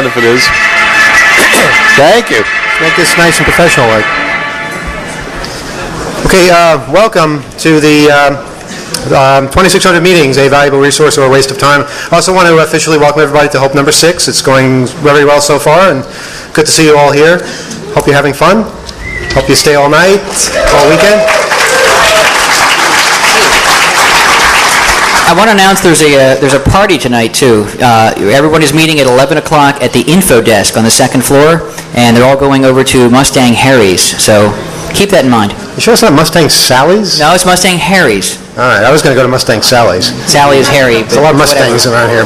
if it is. Thank you. Make this nice and professional-like. Okay, welcome to the 2600 meetings, a valuable resource or a waste of time. I also want to officially welcome everybody to Hope number 6. It's going very well so far, and good to see you all here. Hope you're having fun. Hope you stay all night, all weekend. I want to announce there's a party tonight too. Everybody's meeting at 11 o'clock at the info desk on the second floor, and they're all going over to Mustang Harry's. So keep that in mind. You sure it's not Mustang Sally's? No, it's Mustang Harry's. All right, I was going to go to Mustang Sally's. Sally is Harry. There's a lot of Mustangs around here.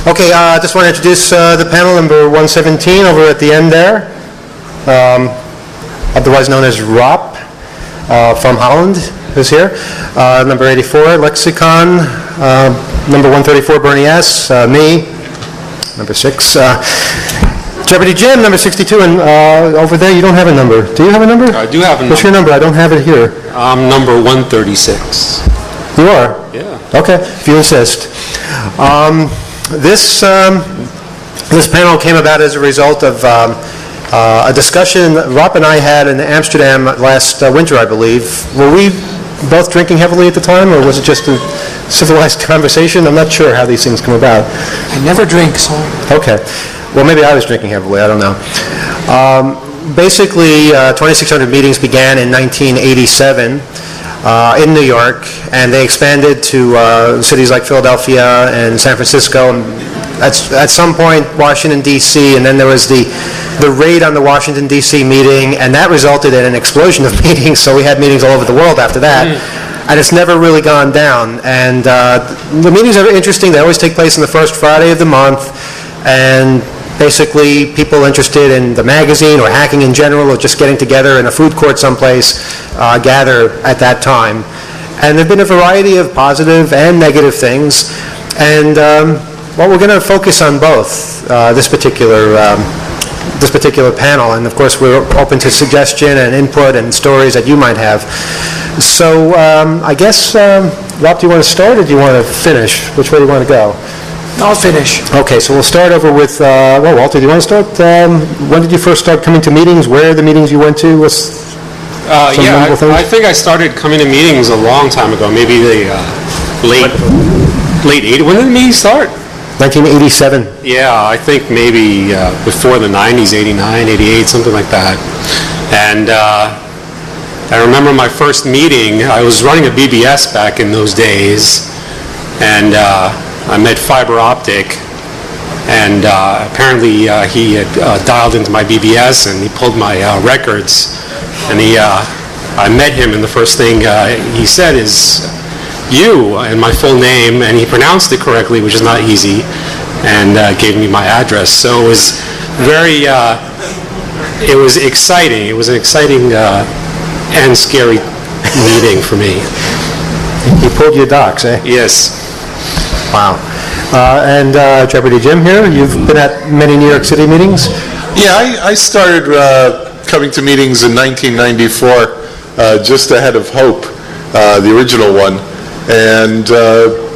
Okay, I just want to introduce the panel number 117 over at the end there, otherwise known as ROP from Holland, who's here. Number 84, Lexicon. Number 134, Bernie S. Me. Number 6, Jeopardy Jim, number 62. And over there, you don't have a number. Do you have a number? I do have a number. What's your number? I don't have it here. I'm number 136. You are? Yeah. Okay, if you insist. This panel came about as a result of a discussion Rob and I had in Amsterdam last winter, I believe. Were we both drinking heavily at the time, or was it just a civilized conversation? I'm not sure how these things come about. I never drink, so... Okay. Well, maybe I was drinking heavily. I don't know. Basically, 2600 meetings began in 1987 in New York, and they expanded to cities like Philadelphia and San Francisco, and at some point Washington, D.C., and then there was the raid on the Washington, D.C. meeting, and that resulted in an explosion of meetings, so we had meetings all over the world after that. And it's never really gone down. And the meetings are interesting. They always take place on the first Friday of the month, and basically people interested in the magazine or hacking in general or just getting together in a food court someplace gather at that time. And there have been a variety of positive and negative things. And well, we're going to focus on both this particular panel, and of course we're open to suggestion and input and stories that you might have. So I guess, Rob, do you want to start or do you want to finish? Which way do you want to go? I'll finish. Okay, so we'll start over with, well, Walter, do you want to start? When did you first start coming to meetings? Where are the meetings you went to? Yeah, I think I started coming to meetings a long time ago, maybe the late 80s. When did the meetings start? 1987. Yeah, I think maybe before the 90s, 89, 88, something like that. And I remember my first meeting. I was running a BBS back in those days, and I met Fiber Optic, and apparently he had dialed into my BBS and he pulled my records, and I met him, and the first thing he said is, "You," and my full name, and he pronounced it correctly, which is not easy, and gave me my address. So it was very, it was exciting. It was an exciting and scary meeting for me. He pulled your docs, eh? Yes. Wow. And Jeopardy Jim here, you've been at many New York City meetings? Yeah, I started coming to meetings in 1994, just ahead of Hope, the original one. And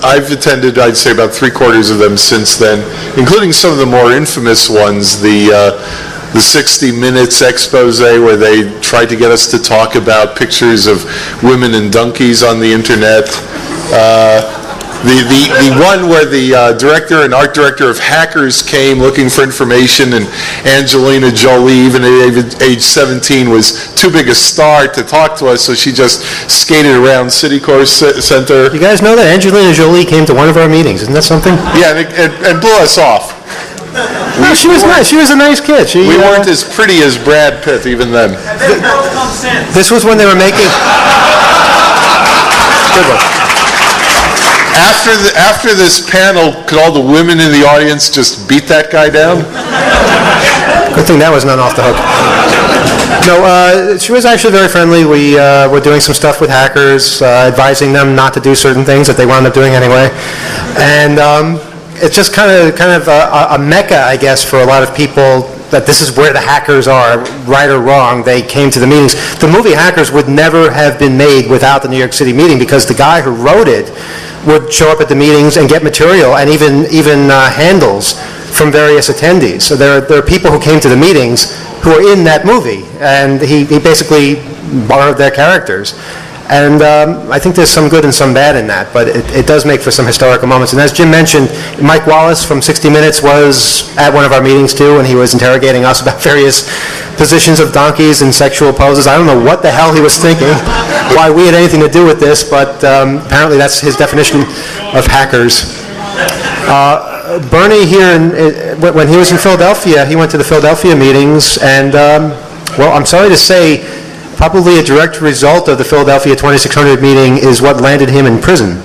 I've attended, I'd say, about 3/4 of them since then, including some of the more infamous ones, the 60 Minutes expose where they tried to get us to talk about pictures of women and donkeys on the internet. The one where the director and art director of Hackers came looking for information, and Angelina Jolie, even at age 17, was too big a star to talk to us, so she just skated around Citicorp Center. You guys know that Angelina Jolie came to one of our meetings? Isn't that something? Yeah, and blew us off. No, she was nice. She was a nice kid. We weren't as pretty as Brad Pitt even then. This was when they were making... Good one. After this panel, could all the women in the audience just beat that guy down? Good thing that was not off the hook. No, she was actually very friendly. We were doing some stuff with Hackers, advising them not to do certain things that they wound up doing anyway. And it's just kind of a mecca, I guess, for a lot of people, that this is where the Hackers are, right or wrong. They came to the meetings. The movie Hackers would never have been made without the New York City meeting, because the guy who wrote it would show up at the meetings and get material and even handles from various attendees. So there are people who came to the meetings who are in that movie, and he basically borrowed their characters. And I think there's some good and some bad in that, but it does make for some historical moments. And as Jim mentioned, Mike Wallace from 60 Minutes was at one of our meetings too, and he was interrogating us about various positions of donkeys and sexual poses. I don't know what the hell he was thinking, why we had anything to do with this, but apparently that's his definition of hackers. Bernie here, when he was in Philadelphia, he went to the Philadelphia meetings, and well, I'm sorry to say, probably a direct result of the Philadelphia 2600 meeting is what landed him in prison.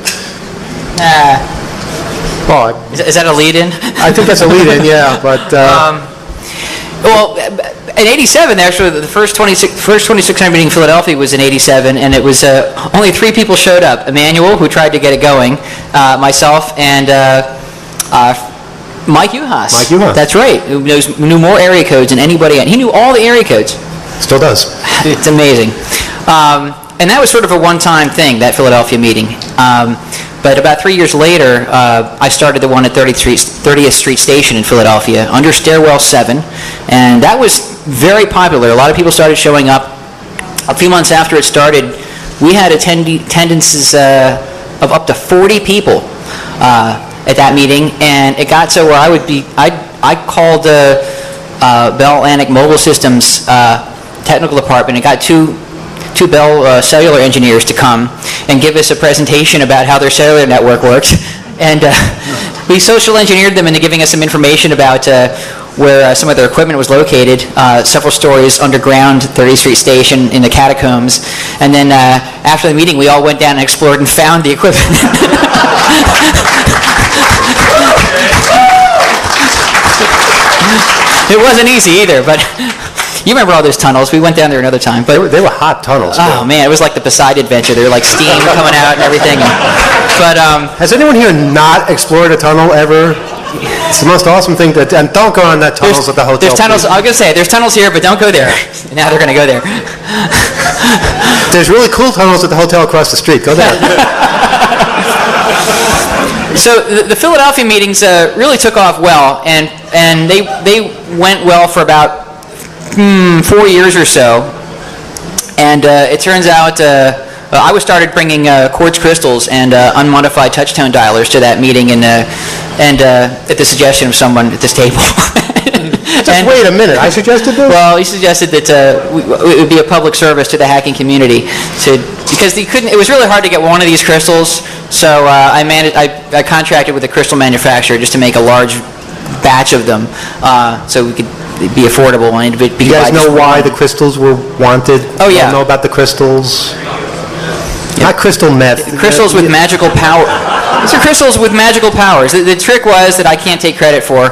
Well, Is that a lead-in? I think that's a lead-in, yeah, but... Well, in '87, actually, the first 2600 meeting in Philadelphia was in '87, and it was only 3 people showed up. Emmanuel, who tried to get it going, myself, and Mike Uhas. Mike Uhas. That's right. Who knew more area codes than anybody else. He knew all the area codes. Still does. It's amazing. And that was sort of a one-time thing, that Philadelphia meeting. But about 3 years later, I started the one at 30th Street Station in Philadelphia, under Stairwell 7, and that was very popular. A lot of people started showing up. A few months after it started, we had attendances of up to 40 people at that meeting, and it got so where I called Bell Atlantic Mobile Systems technical department and got two Bell cellular engineers to come and give us a presentation about how their cellular network works. And we social engineered them into giving us some information about where some of their equipment was located, several stories underground, 30th Street Station in the catacombs. And then after the meeting, we all went down and explored and found the equipment. It wasn't easy either, but you remember all those tunnels. We went down there another time. But They were hot tunnels. oh man, it was like the Poseidon Adventure. There were like steam coming out and everything. But Has anyone here not explored a tunnel ever? It's the most awesome thing to... And don't go on that tunnels at the hotel. there's tunnels. please. I was gonna say there's tunnels here, but don't go there. Now they're gonna go there. There's really cool tunnels at the hotel across the street. Go there. So the Philadelphia meetings really took off well, and they went well for about 4 years or so. And it turns out I was started bringing quartz crystals and unmodified touchtone dialers to that meeting, and at the suggestion of someone at this table. Just wait a minute. I suggested this? Well, he suggested that it would be a public service to the hacking community, because it was really hard to get one of these crystals. So I contracted with a crystal manufacturer just to make a large batch of them, so we could be affordable. And it'd be You guys know why the crystals were wanted? Oh, yeah. You know about the crystals? Not crystal meth. Crystals with magical power. These are crystals with magical powers. The trick was that I can't take credit for.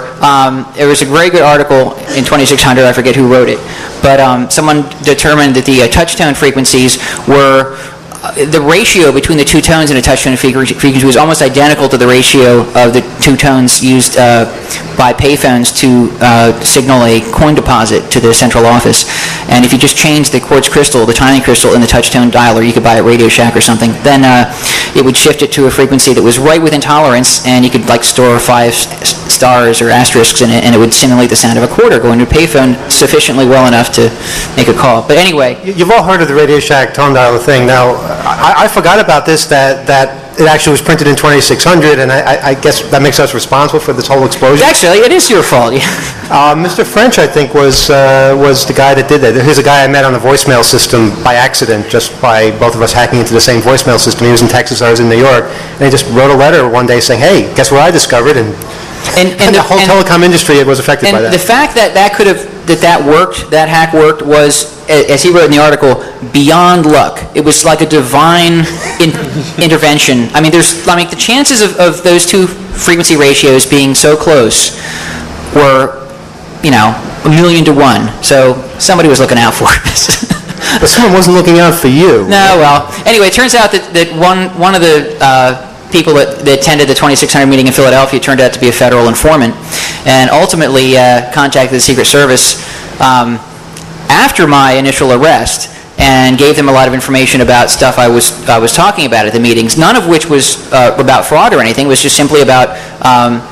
There was a very good article in 2600, I forget who wrote it, but someone determined that the touchtone frequencies were... the ratio between the two tones in a touchtone frequency was almost identical to the ratio of the two tones used by payphones to signal a coin deposit to the central office. And if you just change the quartz crystal, the timing crystal in the touchtone dialer, you could buy it at Radio Shack or something, then it would shift it to a frequency that was right within tolerance, and you could like store 5 stars or asterisks in it, and it would simulate the sound of a quarter going to a payphone sufficiently well enough to make a call. But anyway... You've all heard of the Radio Shack tone dialer thing. Now, I forgot about this, that it actually was printed in 2600, and I guess that makes us responsible for this whole explosion. Actually, it is your fault. Mr. French, I think, was the guy that did that. Here's a guy I met on the voicemail system by accident, just by both of us hacking into the same voicemail system. He was in Texas, I was in New York, and he just wrote a letter one day saying, hey, guess what I discovered? And the whole telecom industry was affected by that. And the fact that that worked, that hack worked, was, as he wrote in the article, beyond luck. It was like a divine intervention. I mean, the chances of those two frequency ratios being so close were, 1,000,000 to 1. So somebody was looking out for us. But someone wasn't looking out for you. No, well, anyway, it turns out that one of the people that attended the 2600 meeting in Philadelphia turned out to be a federal informant, and ultimately contacted the Secret Service after my initial arrest, and gave them a lot of information about stuff I was talking about at the meetings, none of which was about fraud or anything. It was just simply about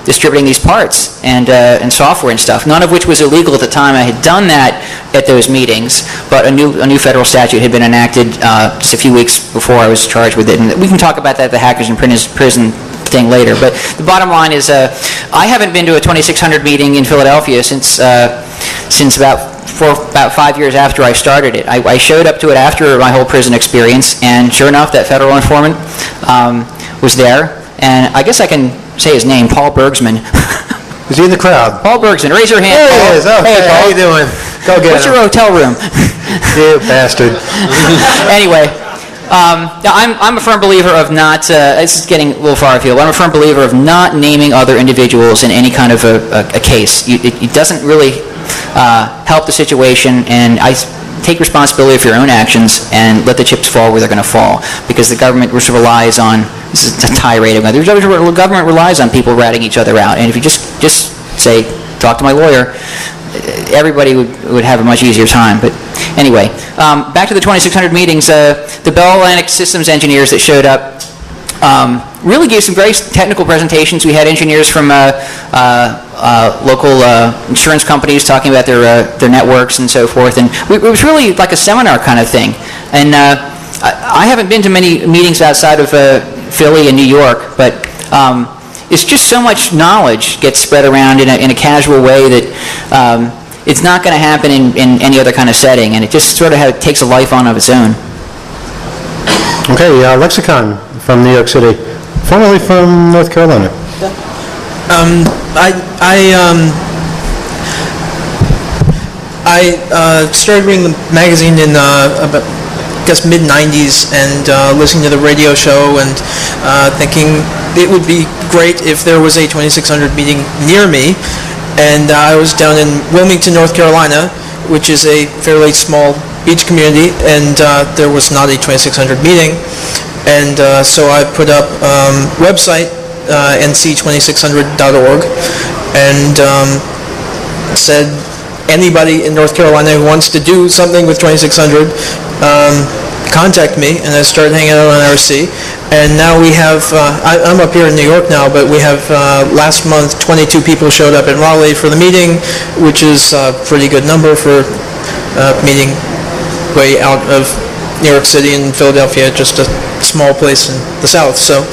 distributing these parts and software and stuff, none of which was illegal at the time I had done that at those meetings, but a new federal statute had been enacted just a few weeks before I was charged with it. And we can talk about that, the hackers in prison thing later. But the bottom line is I haven't been to a 2600 meeting in Philadelphia since about 5 years after I started it. I showed up to it after my whole prison experience, and sure enough, that federal informant was there. And I guess I can say his name, Paul Bergsman. Is he in the crowd? Paul Bergsman, raise your hand. There Paul. he is. Okay, Hey, Paul. how you doing? Go get What's him. your hotel room? You bastard. Anyway, I'm a firm believer of not, this is getting a little far afield, but I'm a firm believer of not naming other individuals in any kind of a case. It doesn't really help the situation, and I take responsibility for your own actions and let the chips fall where they're going to fall, because the government relies on, this is a tirade, the government relies on people ratting each other out, and if you just say, talk to my lawyer, everybody would have a much easier time. But anyway, back to the 2600 meetings, the Bell Atlantic Systems engineers that showed up really gave some very technical presentations. We had engineers from local insurance companies talking about their networks and so forth, and it was really like a seminar kind of thing. And I haven't been to many meetings outside of Philly and New York, but it's just so much knowledge gets spread around in a casual way that it's not going to happen in any other kind of setting, and it just sort of takes a life on of its own. Okay, Lexicon from New York City, formerly from North Carolina. I started reading the magazine in about, I guess, mid-90s, and listening to the radio show, and thinking it would be great if there was a 2600 meeting near me. And I was down in Wilmington, North Carolina, which is a fairly small beach community, and there was not a 2600 meeting. And so I put up website, nc2600.org, and said anybody in North Carolina who wants to do something with 2600, contact me. And I started hanging out on IRC. And now we have, I'm up here in New York now, but we have last month 22 people showed up in Raleigh for the meeting, which is a pretty good number for meeting way out of New York City and Philadelphia, just a small place in the South. So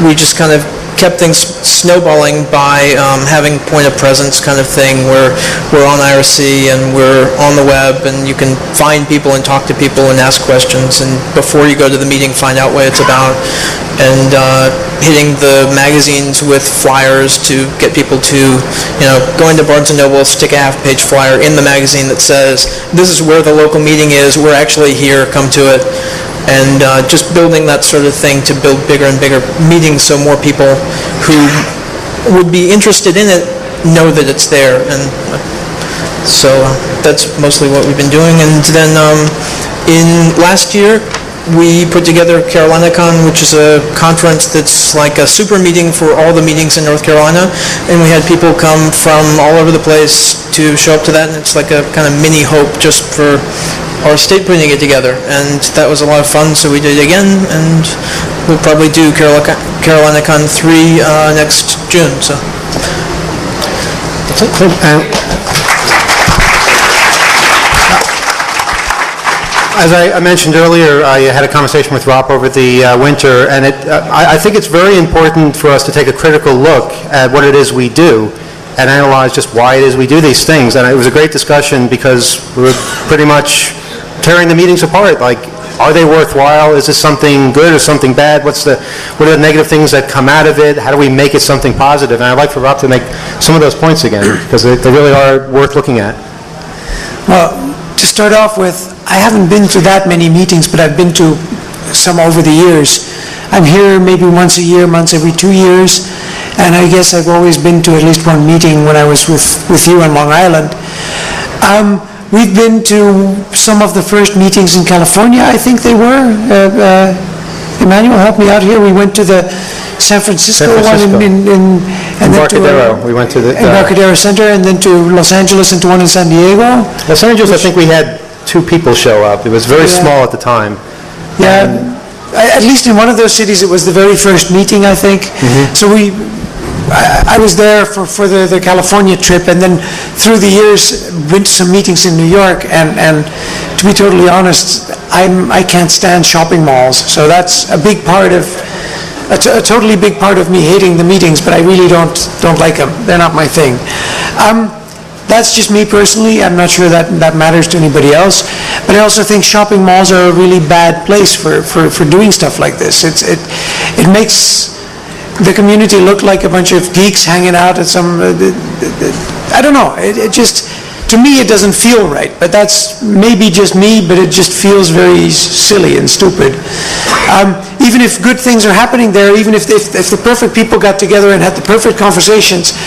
we just kind of kept things snowballing by having point of presence kind of thing, where we're on IRC and we're on the web, and you can find people and talk to people and ask questions, and before you go to the meeting, find out what it's about, and hitting the magazines with flyers to get people to, going to Barnes & Noble, stick a half-page flyer in the magazine that says, this is where the local meeting is, we're actually here, come to it. And just building that sort of thing to build bigger and bigger meetings, so more people who would be interested in it know that it's there. And so that's mostly what we've been doing. And then in last year, we put together CarolinaCon, which is a conference that's like a super meeting for all the meetings in North Carolina. And we had people come from all over the place to show up to that, and it's like a kind of mini Hope just for our state putting it together, and that was a lot of fun, so we did it again, and we'll probably do CarolinaCon 3 next June. So. As I mentioned earlier, I had a conversation with Rob over the winter, and I think it's very important for us to take a critical look at what it is we do and analyze just why it is we do these things. And it was a great discussion, because we were pretty much tearing the meetings apart. Like, are they worthwhile? Is this something good or something bad? What are the negative things that come out of it? How do we make it something positive? And I'd like for Rob to make some of those points again, because they really are worth looking at. Well, to start off with, I haven't been to that many meetings, but I've been to some over the years. I'm here maybe once a year, once every 2 years, and I guess I've always been to at least one meeting when I was with you on Long Island. We've been to some of the first meetings in California, I think they were. Emmanuel, help me out here. We went to the San Francisco one and then Embarcadero. We went to the Embarcadero Center, and then to Los Angeles and to one in San Diego. Los Angeles, I think we had 2 people show up. It was very small at the time. Yeah, at least in one of those cities, it was the very first meeting, I think. So I was there for the California trip, and then through the years went to some meetings in New York, and to be totally honest, I can't stand shopping malls, so that's a big part of, a totally big part of me hating the meetings, but I really don't like them. They're not my thing. That's just me personally. I'm not sure that matters to anybody else. But I also think shopping malls are a really bad place for doing stuff like this. It makes the community look like a bunch of geeks hanging out at some, I don't know. It just, to me, it doesn't feel right. But that's maybe just me, but it just feels very silly and stupid. Even if good things are happening there, even if the perfect people got together and had the perfect conversations,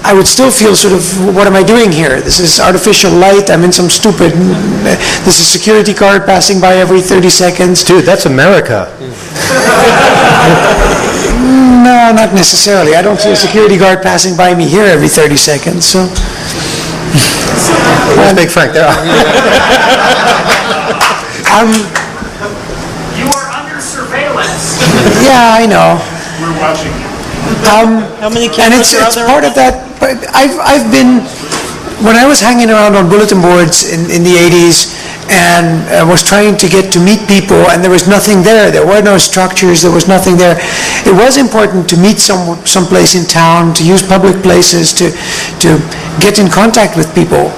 I would still feel sort of, what am I doing here? This is artificial light, I'm in some stupid, there's a security guard passing by every 30 seconds. Dude, that's America. No, not necessarily. I don't see a security guard passing by me here every 30 seconds, so. Where's Big Frank? There. You are under surveillance. Yeah, I know. We're watching you. How many And cameras are out it's there? part of that, but I've been, when I was hanging around on bulletin boards in the 80s and was trying to get to meet people, and there was nothing there. There were no structures, there was nothing there. It was important to meet someplace in town, to use public places, to get in contact with people.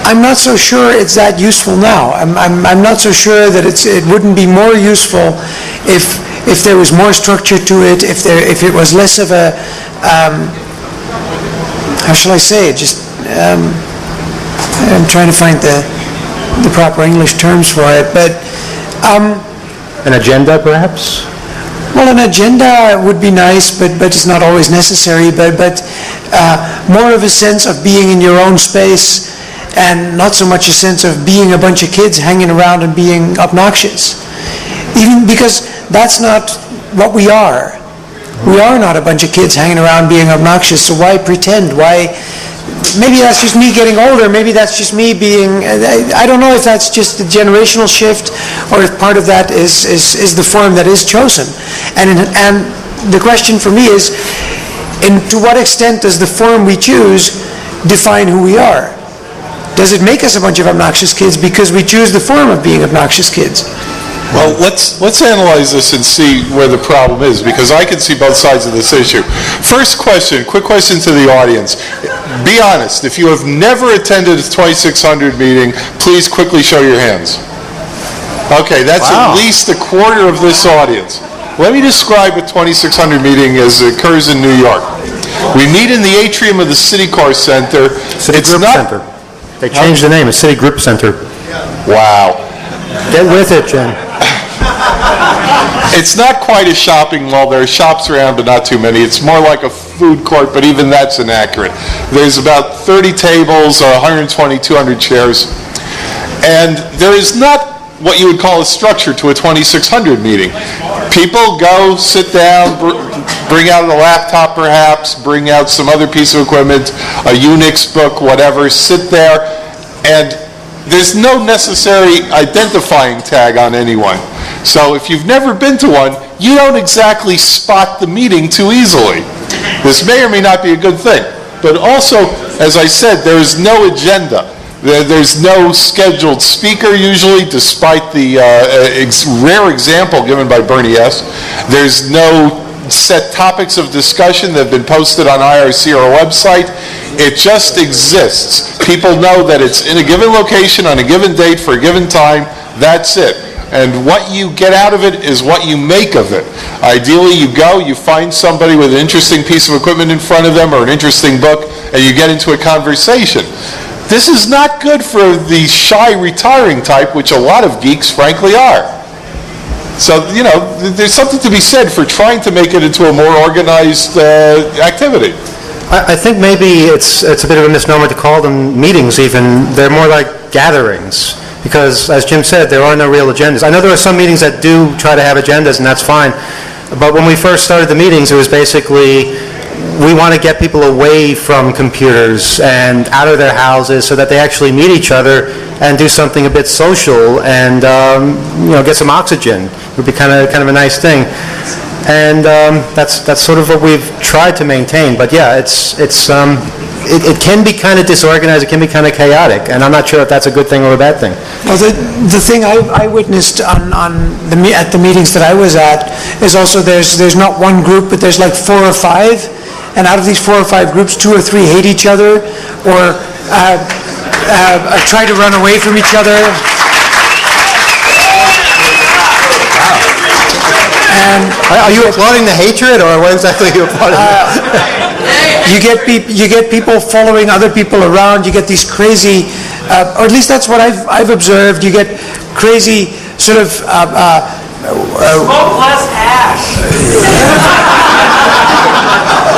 I'm not so sure it's that useful now. I'm not so sure that it wouldn't be more useful if there was more structure to it, if it was less of a, how shall I say it, just, I'm trying to find the proper English terms for it, but... An agenda, perhaps? Well, an agenda would be nice, but it's not always necessary, but more of a sense of being in your own space, and not so much a sense of being a bunch of kids hanging around and being obnoxious. Even because that's not what we are. We are not a bunch of kids hanging around being obnoxious, so why pretend? Why? Maybe that's just me getting older, maybe that's just me being, I don't know if that's just a generational shift, or if part of that is the form that is chosen. And the question for me is, to what extent does the form we choose define who we are? Does it make us a bunch of obnoxious kids because we choose the form of being obnoxious kids? Well, let's analyze this and see where the problem is, because I can see both sides of this issue. First question, quick question to the audience. Be honest, if you have never attended a 2600 meeting, please quickly show your hands. Okay, that's Wow. At least a quarter of this audience. Let me describe a 2600 meeting as it occurs in New York. We meet in the atrium of the Citycar Center. City Group Center. They changed the name, it's City Group Center. Wow. Get with it, Jen. It's not quite a shopping mall. There are shops around, but not too many. It's more like a food court, but even that's inaccurate. There's about 30 tables, 120, 200 chairs. And there is not what you would call a structure to a 2600 meeting. People go, sit down, bring out a laptop perhaps, bring out some other piece of equipment, a Unix book, whatever, sit there, and there's no necessary identifying tag on anyone. So if you've never been to one, you don't exactly spot the meeting too easily. This may or may not be a good thing. But also, as I said, there is no agenda. There's no scheduled speaker usually, despite the rare example given by Bernie S. There's no set topics of discussion that have been posted on IRC or a website. It just exists. People know that it's in a given location on a given date for a given time. That's it. And what you get out of it is what you make of it. Ideally, you go, you find somebody with an interesting piece of equipment in front of them or an interesting book, and you get into a conversation. This is not good for the shy, retiring type, which a lot of geeks, frankly, are. So, you know, there's something to be said for trying to make it into a more organized activity. I think maybe it's a bit of a misnomer to call them meetings even. They're more like gatherings. Because, as Jim said, there are no real agendas. I know there are some meetings that do try to have agendas, and that's fine. But when we first started the meetings, it was basically, we want to get people away from computers and out of their houses so that they actually meet each other and do something a bit social and, you know, get some oxygen. It would be kind of a nice thing. And that's sort of what we've tried to maintain. But yeah, it can be kind of disorganized, it can be kind of chaotic, and I'm not sure if that's a good thing or a bad thing. Well, the thing I witnessed at the meetings that I was at is also there's not one group, but there's like 4 or 5, and out of these 4 or 5 groups, 2 or 3 hate each other or try to run away from each other. And are you applauding the hatred, or what exactly are you applauding? You get people following other people around. You get these crazy, or at least that's what I've observed. You get crazy sort of. Smoke less ash.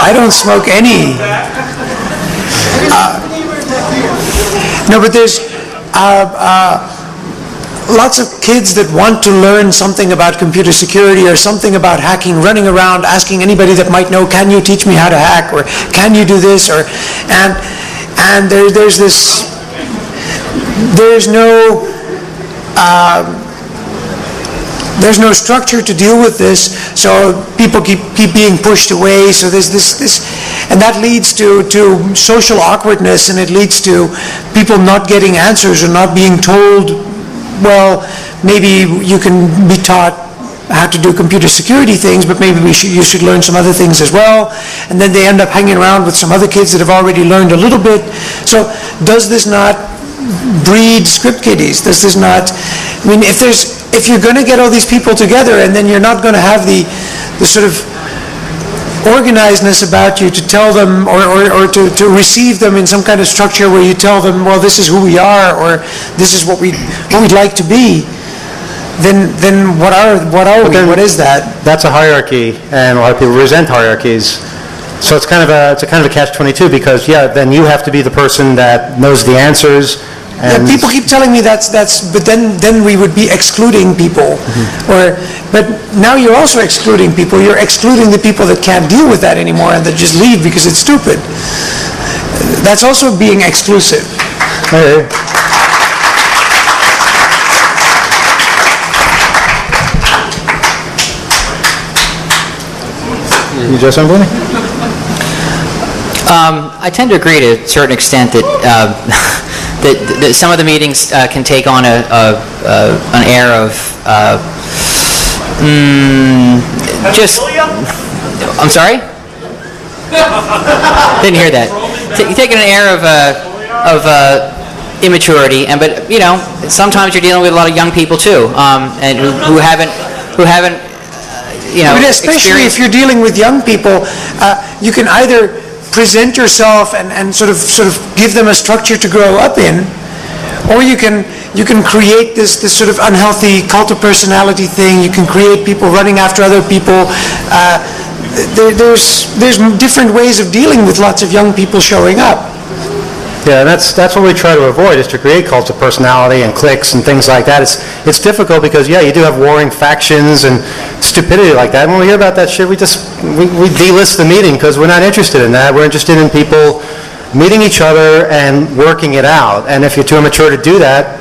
I don't smoke any. No, but there's lots of kids that want to learn something about computer security or something about hacking, running around asking anybody that might know, can you teach me how to hack, or can you do this, or and there's this, there's no structure to deal with this, so people keep being pushed away. So there's this, and that leads to social awkwardness, and it leads to people not getting answers or not being told, well, maybe you can be taught how to do computer security things, but maybe you should learn some other things as well. And then they end up hanging around with some other kids that have already learned a little bit. So does this not breed script kiddies? Does this not, I mean, if you're going to get all these people together and then you're not going to have the sort of organizedness about you to tell them or to receive them in some kind of structure where you tell them, well, this is who we are, or this is what we'd like to be, then what are we? What is that? That's a hierarchy, and a lot of people resent hierarchies. So it's kind of a catch-22, because then you have to be the person that knows the answers. And people keep telling me that's but then we would be excluding people. But now you're also excluding people. You're excluding the people that can't deal with that anymore and that just leave because it's stupid. That's also being exclusive. Hey. You just something? I tend to agree to a certain extent that that some of the meetings can take on an air of just. I'm sorry? Didn't hear that. You take an air of immaturity, but sometimes you're dealing with a lot of young people too, and who haven't. I mean, especially if you're dealing with young people, you can either present yourself and sort of give them a structure to grow up in, or you can create this sort of unhealthy cult of personality thing. You can create people running after other people. There's different ways of dealing with lots of young people showing up. Yeah, and that's what we try to avoid, is to create cults of personality and cliques and things like that. It's difficult because, you do have warring factions and stupidity like that. And when we hear about that shit, we delist the meeting because we're not interested in that. We're interested in people meeting each other and working it out. And if you're too immature to do that,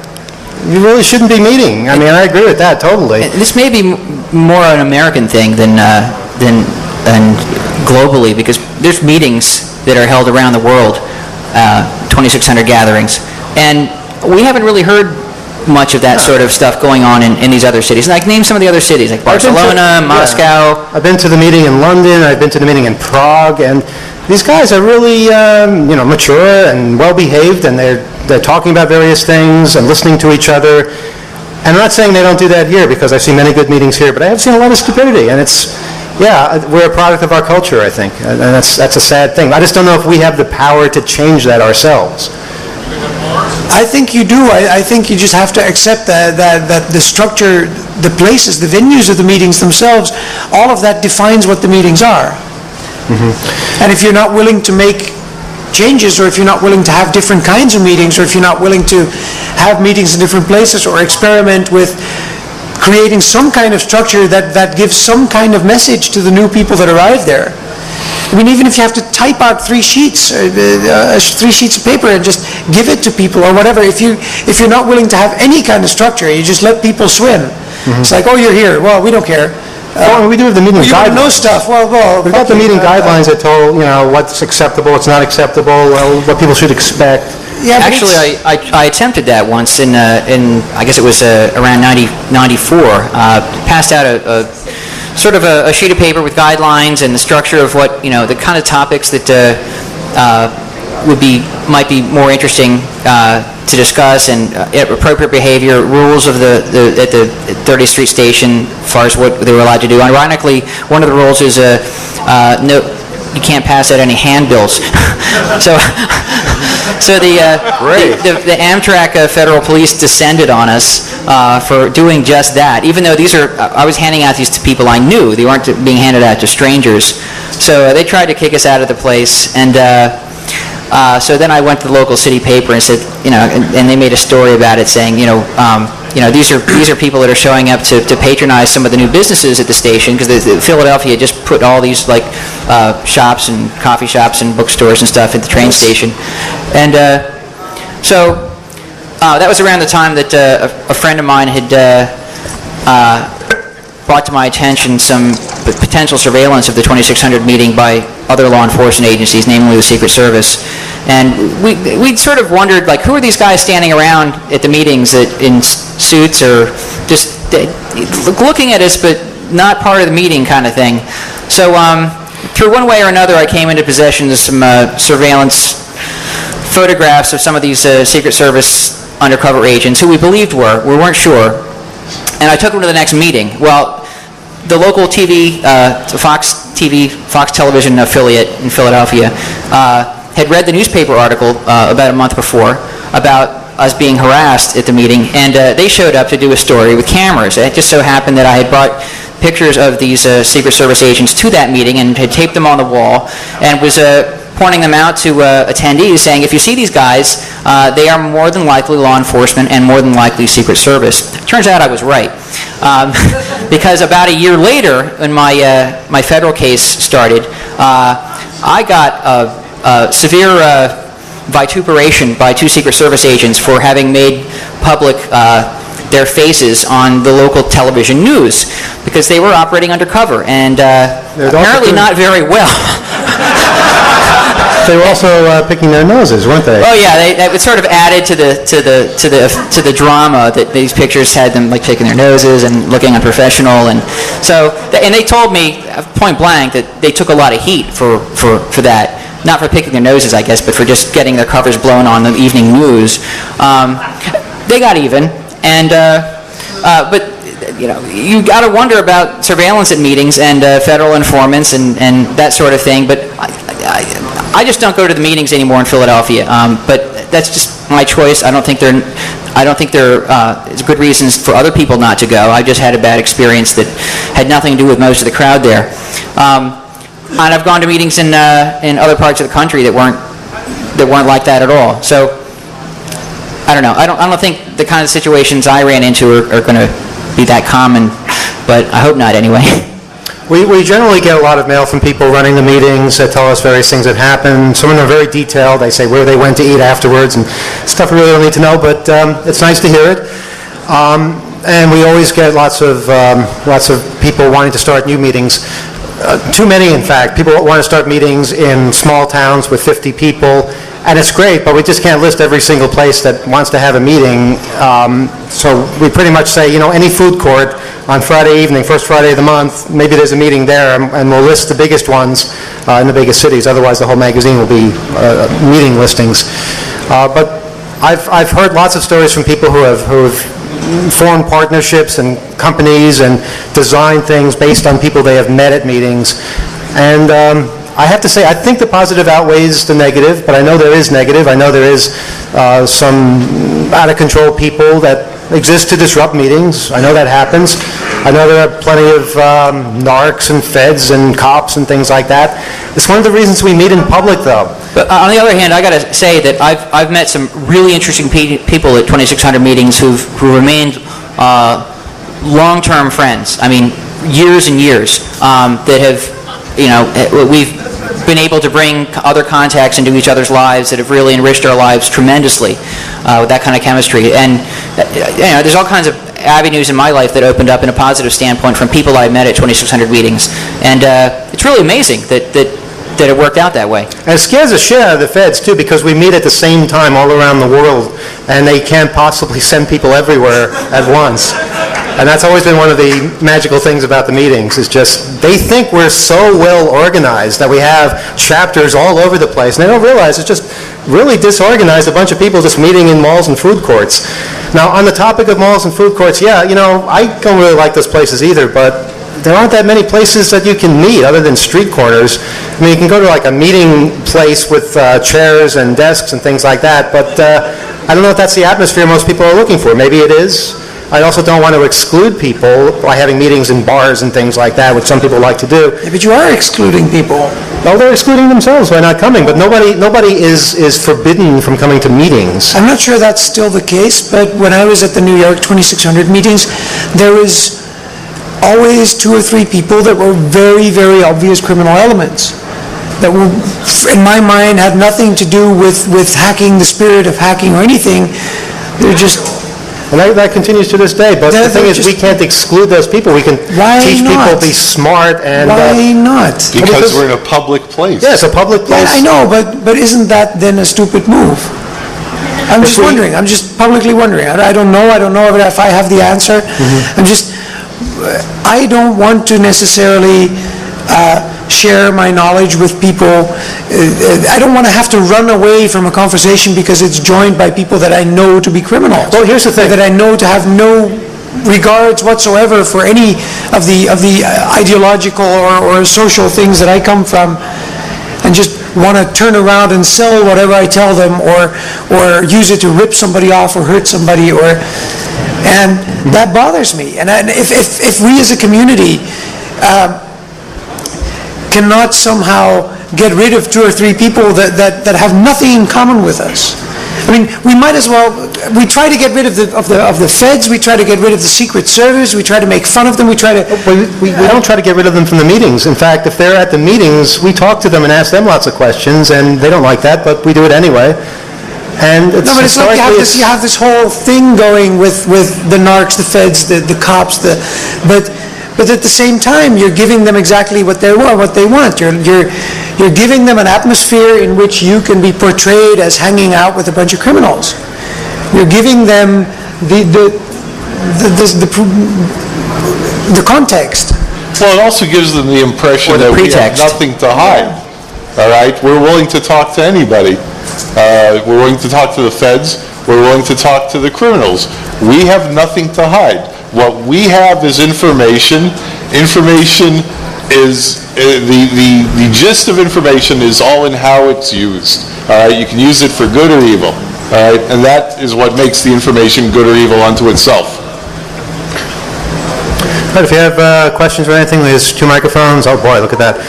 you really shouldn't be meeting. I mean, I agree with that totally. This may be more an American thing than globally, because there's meetings that are held around the world, 2,600 gatherings, and we haven't really heard much of that sort of stuff going on in these other cities. Like, name some of the other cities, like Barcelona, Moscow. I've been to the meeting in London, I've been to the meeting in Prague, and these guys are really, mature and well-behaved, and they're talking about various things and listening to each other. And I'm not saying they don't do that here, because I've seen many good meetings here, but I have seen a lot of stupidity, and we're a product of our culture, I think, and that's a sad thing. I just don't know if we have the power to change that ourselves. I think you do. I think you just have to accept that the structure, the places, the venues of the meetings themselves, all of that defines what the meetings are. And if you're not willing to make changes, or if you're not willing to have different kinds of meetings, or if you're not willing to have meetings in different places, or experiment with creating some kind of structure that gives some kind of message to the new people that arrive there. I mean, even if you have to type out 3 sheets of paper and just give it to people or whatever, if you're not willing to have any kind of structure, you just let people swim. It's like, oh, you're here. Well, we don't care. Well, we do have the meeting You don't know guidelines. stuff, well... We've got the okay, meeting guidelines that told, what's acceptable, what's not acceptable, what people should expect. Yeah, but Actually, it's- I attempted that once in I guess it was around 94. Passed out a sort of a sheet of paper with guidelines and the structure of what, the kind of topics that might be more interesting to discuss, and appropriate behavior, rules of at the 30th Street station as far as what they were allowed to do. Ironically, one of the rules is no, you can't pass out any handbills. So the Amtrak Federal Police descended on us for doing just that, even though I was handing out these to people I knew. They weren't being handed out to strangers. So they tried to kick us out of the place, and so then I went to the local city paper and said, and they made a story about it saying, these are people that are showing up to patronize some of the new businesses at the station, because Philadelphia just put all these shops and coffee shops and bookstores and stuff at the train station. And so that was around the time that a friend of mine had brought to my attention some potential surveillance of the 2600 meeting by other law enforcement agencies, namely the Secret Service. And we'd sort of wondered, who are these guys standing around at the meetings in suits or just looking at us but not part of the meeting kind of thing. So through one way or another, I came into possession of some surveillance photographs of some of these Secret Service undercover agents who we believed we weren't sure. And I took them to the next meeting. Well, the local TV, Fox Television affiliate in Philadelphia, had read the newspaper article about a month before about us being harassed at the meeting, and they showed up to do a story with cameras. It just so happened that I had brought pictures of these Secret Service agents to that meeting and had taped them on the wall and was pointing them out to attendees, saying, if you see these guys, they are more than likely law enforcement and more than likely Secret Service. Turns out I was right. Because about a year later, when my federal case started, I got severe vituperation by two Secret Service agents for having made public their faces on the local television news, because they were operating undercover, and apparently not very well. They were also picking their noses, weren't they? Oh yeah, it sort of added to the drama that these pictures had them picking their noses and looking unprofessional, and so they told me point blank that they took a lot of heat for that. Not for picking their noses, I guess, but for just getting their covers blown on the evening news. They got even, and but you got to wonder about surveillance at meetings and federal informants and that sort of thing. But I just don't go to the meetings anymore in Philadelphia. But that's just my choice. I don't think there's good reasons for other people not to go. I just had a bad experience that had nothing to do with most of the crowd there. And I've gone to meetings in other parts of the country that weren't like that at all. So I don't know. I don't think the kind of situations I ran into are going to be that common, but I hope not anyway. We generally get a lot of mail from people running the meetings that tell us various things that happen. Some of them are very detailed. They say where they went to eat afterwards and stuff we really don't need to know, but it's nice to hear it. And we always get lots of people wanting to start new meetings. Too many, in fact. People want to start meetings in small towns with 50 people, and it's great, but we just can't list every single place that wants to have a meeting. So we pretty much say, any food court on Friday evening, first Friday of the month, maybe there's a meeting there, and we'll list the biggest ones in the biggest cities. Otherwise, the whole magazine will be meeting listings. But I've heard lots of stories from people who have formed partnerships and companies and designed things based on people they have met at meetings. And I have to say, I think the positive outweighs the negative, but I know there is negative. I know there is some out-of-control people that exist to disrupt meetings. I know that happens. I know there are plenty of narcs and feds and cops and things like that. It's one of the reasons we meet in public, though. But on the other hand, I got to say that I've met some really interesting people at 2600 meetings who remained long-term friends. I mean, years and years that have, been able to bring other contacts into each other's lives that have really enriched our lives tremendously with that kind of chemistry. And there's all kinds of avenues in my life that opened up in a positive standpoint from people I met at 2600 meetings. And it's really amazing that it worked out that way. And it scares the shit out of the feds, too, because we meet at the same time all around the world, and they can't possibly send people everywhere at once. And that's always been one of the magical things about the meetings, is just they think we're so well organized that we have chapters all over the place, and they don't realize it's just really disorganized, a bunch of people just meeting in malls and food courts. Now, on the topic of malls and food courts, yeah, I don't really like those places either, but there aren't that many places that you can meet other than street corners. I mean, you can go to like a meeting place with chairs and desks and things like that, but I don't know if that's the atmosphere most people are looking for. Maybe it is. I also don't want to exclude people by having meetings in bars and things like that, which some people like to do. Yeah, but you are excluding people. Well, they're excluding themselves by not coming, but nobody is forbidden from coming to meetings. I'm not sure that's still the case, but when I was at the New York 2600 meetings, there was always 2 or 3 people that were very, very obvious criminal elements that were, in my mind, had nothing to do with hacking, the spirit of hacking or anything. They're just... And that continues to this day, but the thing is, we can't exclude those people. We can teach people to be smart and... Why not? Because we're in a public place. Yeah, it's a public place. Yeah, I know, but isn't that then a stupid move? I'm just wondering. I'm just publicly wondering. I don't know. I don't know if I have the answer. I don't want to necessarily share my knowledge with people. I don't want to have to run away from a conversation because it's joined by people that I know to be criminals. Well, here's the thing. That I know to have no regards whatsoever for any of the ideological or social things that I come from, and just want to turn around and sell whatever I tell them, or use it to rip somebody off or hurt somebody, and that bothers me. And if we as a community cannot somehow get rid of 2 or 3 people that have nothing in common with us. I mean, we might as well, we try to get rid of the feds, we try to get rid of the Secret Service, we try to make fun of them, we try to... We don't try to get rid of them from the meetings. In fact, if they're at the meetings, we talk to them and ask them lots of questions, and they don't like that, but we do it anyway. And it's... No, but it's like you have this whole thing going with the narcs, the feds, the cops, but at the same time, you're giving them exactly what they want. You're giving them an atmosphere in which you can be portrayed as hanging out with a bunch of criminals. You're giving them the context. Well, it also gives them the impression that we have nothing to hide. All right? We're willing to talk to anybody. We're willing to talk to the feds. We're willing to talk to the criminals. We have nothing to hide. What we have is information. Information is, the gist of information is all in how it's used. All right? You can use it for good or evil. All right? And that is what makes the information good or evil unto itself. But if you have questions or anything, there's 2 microphones. Oh boy, look at that.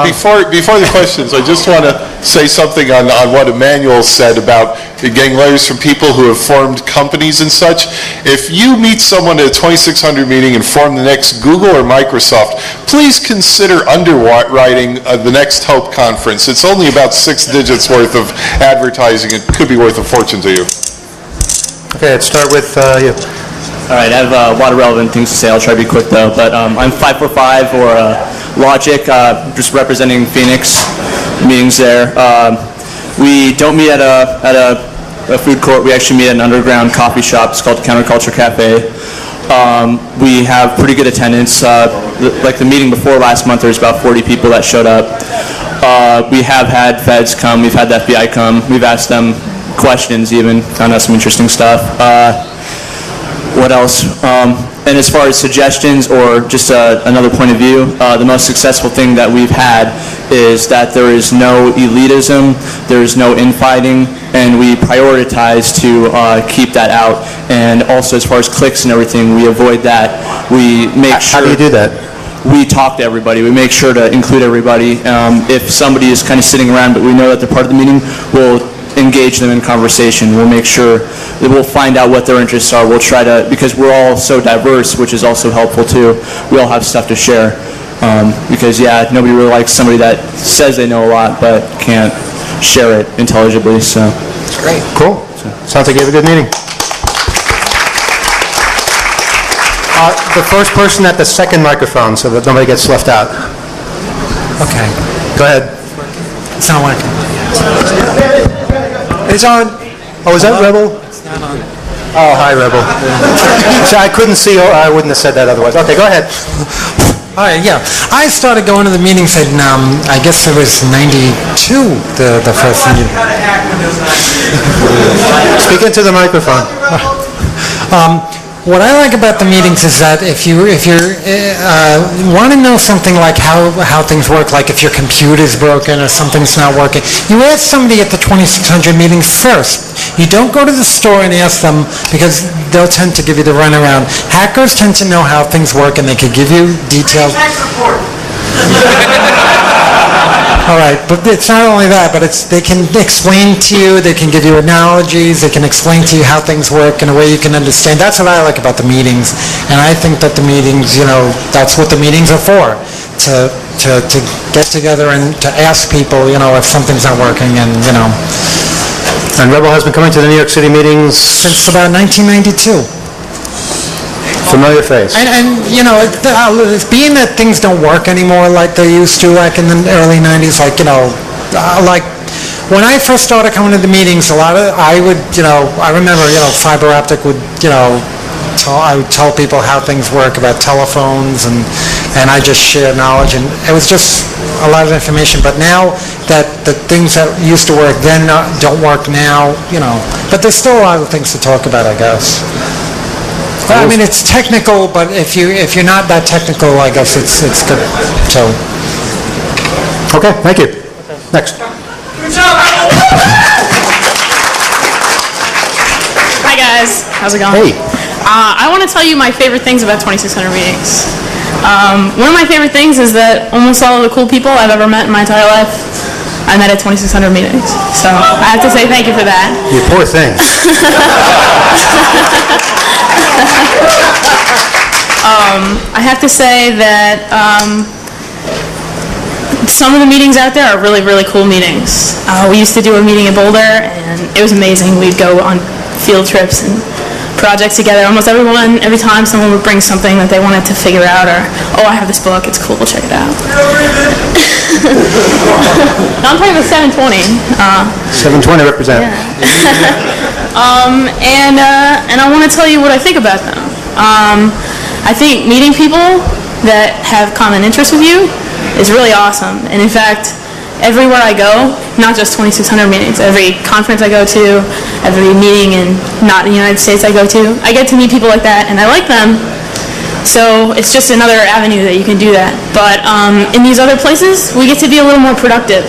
Before the questions, I just want to say something on what Emmanuel said about getting letters from people who have formed companies and such. If you meet someone at a 2600 meeting and form the next Google or Microsoft, please consider underwriting the next Hope conference. It's only about 6 digits worth of advertising. It could be worth a fortune to you. Okay, let's start with you. All right, I have a lot of relevant things to say. I'll try to be quick, though. But I'm 545, or Logic, just representing Phoenix, meetings there. We don't meet at a food court. We actually meet at an underground coffee shop. It's called Counterculture Cafe. We have pretty good attendance. Like the meeting before last month, there was about 40 people that showed up. We have had feds come. We've had the FBI come. We've asked them questions even. Found out some interesting stuff. What else? And as far as suggestions or just another point of view, the most successful thing that we've had is that there is no elitism, there is no infighting, and we prioritize to keep that out. And also as far as cliques and everything, we avoid that. We make sure... How do you do that? We talk to everybody. We make sure to include everybody. If somebody is kind of sitting around but we know that they're part of the meeting, we'll engage them in conversation. We'll make sure that we'll find out what their interests are. We'll try to, because we're all so diverse, which is also helpful too. We all have stuff to share. Because, yeah, nobody really likes somebody that says they know a lot but can't share it intelligibly, so. Great. Cool. Sounds like you have a good meeting. The first person at the second microphone, so that nobody gets left out. Okay. Go ahead. It's not working. It's on. Oh, is that Rebel? It's not on. Oh, hi, Rebel. So I couldn't see, or I wouldn't have said that otherwise. Okay, go ahead. All right, yeah. I started going to the meetings in, I guess it was 92, the first meeting. Speak into the microphone. What I like about the meetings is that if you want to know something like how things work, like if your computer's broken or something's not working, you ask somebody at the 2600 meetings first. You don't go to the store and ask them, because they'll tend to give you the runaround. Hackers tend to know how things work, and they can give you details. All right, but it's not only that, but they can explain to you, they can give you analogies, they can explain to you how things work in a way you can understand. That's what I like about the meetings, and I think that the meetings, that's what the meetings are for, to get together and to ask people, if something's not working, and. And Rebel has been coming to the New York City meetings Since about 1992. Familiar face. And being that things don't work anymore like they used to, like in the early 90s, like when I first started coming to the meetings, I remember, fiber optic would, I would tell people how things work about telephones, and I just share knowledge, and it was just a lot of information. But now that the things that used to work then don't work now, but there's still a lot of things to talk about, I guess. I mean, it's technical, but if you're not that technical, I guess it's good. So, Okay, thank you. Next. Hi guys, how's it going? Hey. I want to tell you my favorite things about 2600 meetings. One of my favorite things is that almost all of the cool people I've ever met in my entire life, I met at 2600 meetings. So I have to say thank you for that. You poor thing. I have to say that some of the meetings out there are really, really cool meetings. We used to do a meeting in Boulder, and it was amazing. We'd go on field trips and projects together. Almost every time someone would bring something that they wanted to figure out, or, oh, I have this book, it's cool, check it out. I'm talking about 720. 720 represent. Yeah. And I want to tell you what I think about them. I think meeting people that have common interests with you is really awesome. And in fact, everywhere I go, not just 2600 meetings, every conference I go to, every meeting in not the United States I go to, I get to meet people like that, and I like them. So it's just another avenue that you can do that. But in these other places, we get to be a little more productive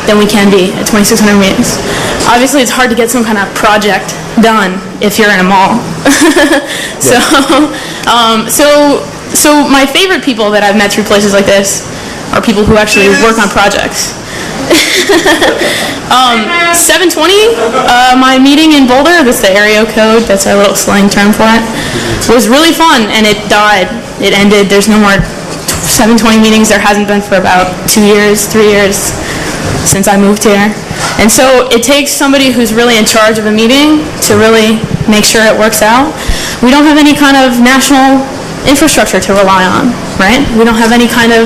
than we can be at 2600 meetings. Obviously, it's hard to get some kind of project done if you're in a mall. So my favorite people that I've met through places like this are people who actually work on projects. 720, my meeting in Boulder, that's the area code, that's our little slang term for it, was really fun, and it died. It ended. There's no more 720 meetings. There hasn't been for about 2 years, 3 years since I moved here. And so it takes somebody who's really in charge of a meeting to really make sure it works out. We don't have any kind of national infrastructure to rely on, right? We don't have any kind of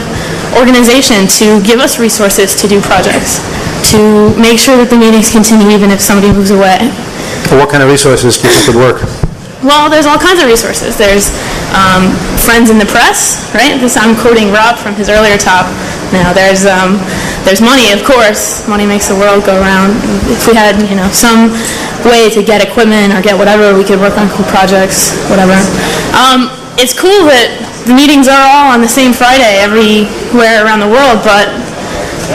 organization to give us resources to do projects, to make sure that the meetings continue even if somebody moves away. Well, what kind of resources do you think would work? Well, there's all kinds of resources. There's friends in the press, right? I'm quoting Rob from his earlier talk. Now, there's money, of course. Money makes the world go round. If we had, some way to get equipment or get whatever, we could work on cool projects, whatever. It's cool that the meetings are all on the same Friday everywhere around the world, but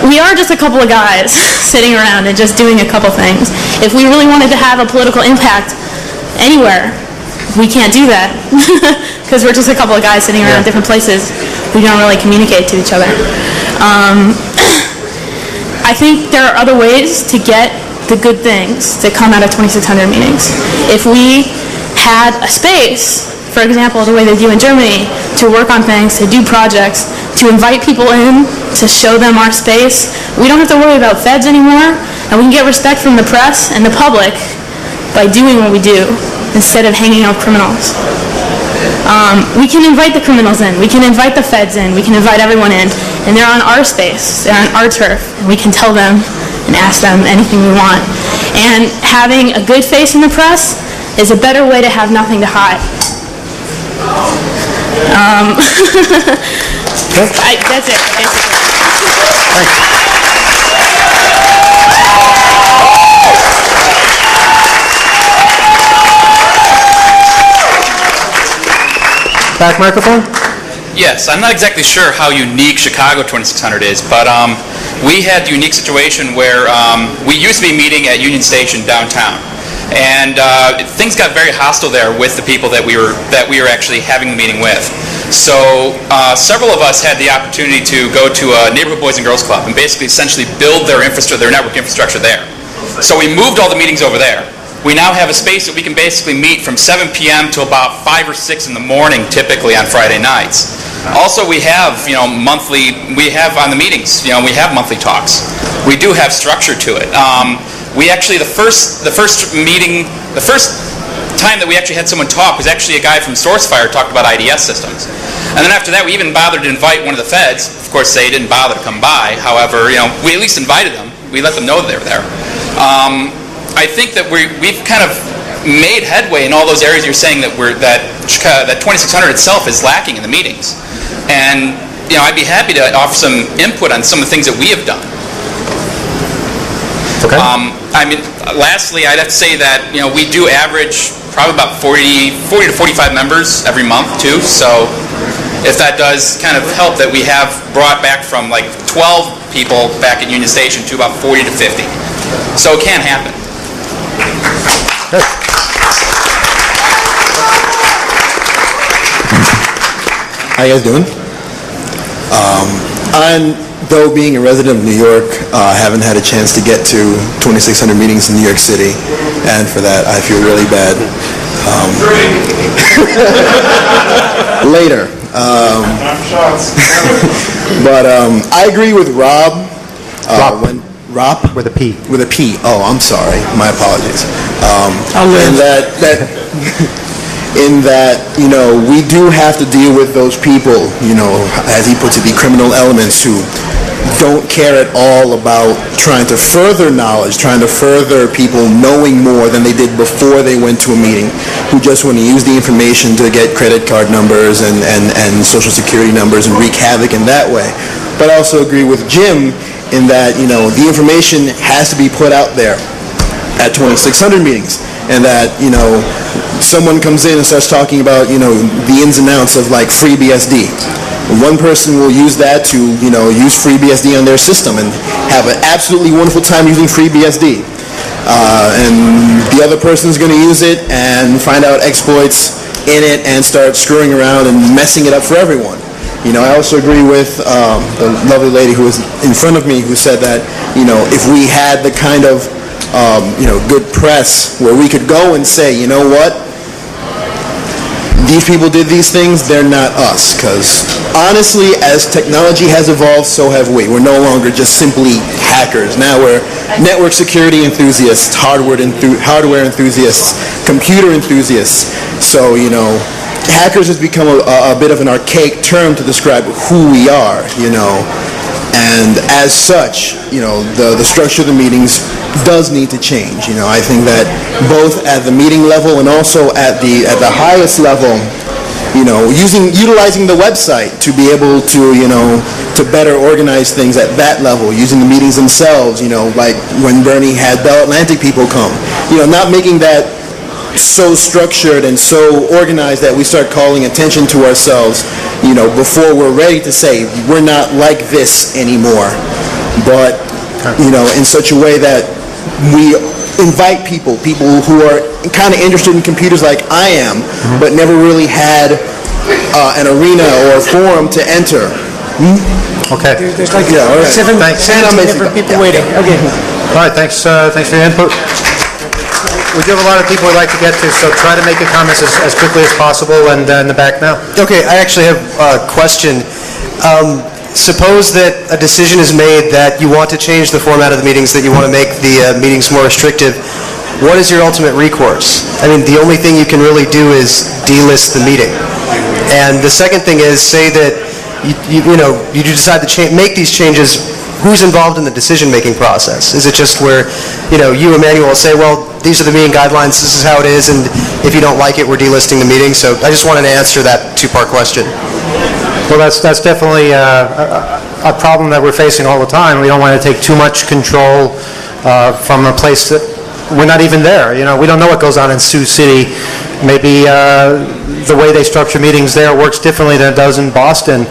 we are just a couple of guys sitting around and just doing a couple things. If we really wanted to have a political impact anywhere, we can't do that because we're just a couple of guys sitting around different places. We don't really communicate to each other. I think there are other ways to get the good things that come out of 2600 meetings. If we had a space, for example, the way they do in Germany, to work on things, to do projects, to invite people in, to show them our space. We don't have to worry about feds anymore, and we can get respect from the press and the public by doing what we do instead of hanging out criminals. We can invite the criminals in, we can invite the feds in, we can invite everyone in, and they're on our space, they're on our turf, and we can tell them and ask them anything we want. And having a good face in the press is a better way to have nothing to hide. That's it, basically. Back microphone? Yes, I'm not exactly sure how unique Chicago 2600 is, but we had the unique situation where we used to be meeting at Union Station downtown, and things got very hostile there with the people that we were actually having the meeting with. So several of us had the opportunity to go to a neighborhood boys and girls club and basically essentially build their network infrastructure there. So we moved all the meetings over there. We now have a space that we can basically meet from 7 p.m. to about 5 or 6 in the morning, typically on Friday nights. Also, we have, we have on the meetings, we have monthly talks. We do have structure to it. We actually, the first time that we actually had someone talk was actually a guy from SourceFire talked about IDS systems. And then after that, we even bothered to invite one of the feds. Of course, they didn't bother to come by. However, we at least invited them. We let them know that they were there. I think that we've kind of made headway in all those areas you're saying that that 2600 itself is lacking in the meetings. And I'd be happy to offer some input on some of the things that we have done. Okay. Lastly, I'd have to say that we do average probably about 40 to 45 members every month too. So if that does kind of help, that we have brought back from like 12 people back at Union Station to about 40 to 50. So it can happen. Good. How you guys doing? Though being a resident of New York, I haven't had a chance to get to 2600 meetings in New York City, and for that I feel really bad. Later. But I agree with Rob. Rob? With a P. With a P. Oh, I'm sorry. My apologies. In that, we do have to deal with those people, as he puts it, the criminal elements who don't care at all about trying to further knowledge, trying to further people knowing more than they did before they went to a meeting, who just want to use the information to get credit card numbers and social security numbers and wreak havoc in that way. But I also agree with Jim in that, the information has to be put out there at 2600 meetings, and that, someone comes in and starts talking about, the ins and outs of like FreeBSD. One person will use that to, use FreeBSD on their system and have an absolutely wonderful time using FreeBSD. And the other person's going to use it and find out exploits in it and start screwing around and messing it up for everyone. I also agree with the lovely lady who was in front of me who said that, if we had the kind of, good press where we could go and say, you know what, these people did these things, they're not us. Because honestly, as technology has evolved, so have we. We're no longer just simply hackers. Now we're network security enthusiasts, hardware enthusiasts, computer enthusiasts. So, hackers has become a bit of an archaic term to describe who we are, and as such, the structure of the meetings does need to change. I think that both at the meeting level and also at the highest level, utilizing the website to be able to, to better organize things at that level, using the meetings themselves, like when Bernie had Bell Atlantic people come, not making that so structured and so organized that we start calling attention to ourselves, before we're ready to say we're not like this anymore, but, in such a way that we invite people who are kind of interested in computers like I am, but never really had an arena or a forum to enter. Okay. There's like all right. 17 different people waiting. Okay. All right, thanks for your input. We do have a lot of people we'd like to get to, so try to make your comments as quickly as possible, and in the back now. Okay, I actually have a question. Suppose that a decision is made that you want to change the format of the meetings, that you want to make the meetings more restrictive. What is your ultimate recourse? I mean, the only thing you can really do is delist the meeting. And the second thing is, say that you decide to make these changes. Who's involved in the decision-making process? Is it just where, you, Emmanuel, will say, well, these are the meeting guidelines, this is how it is, and if you don't like it, we're delisting the meeting? So I just wanted to answer that two-part question. Well, that's definitely a problem that we're facing all the time. We don't want to take too much control from a place that we're not even there. We don't know what goes on in Sioux City. Maybe the way they structure meetings there works differently than it does in Boston.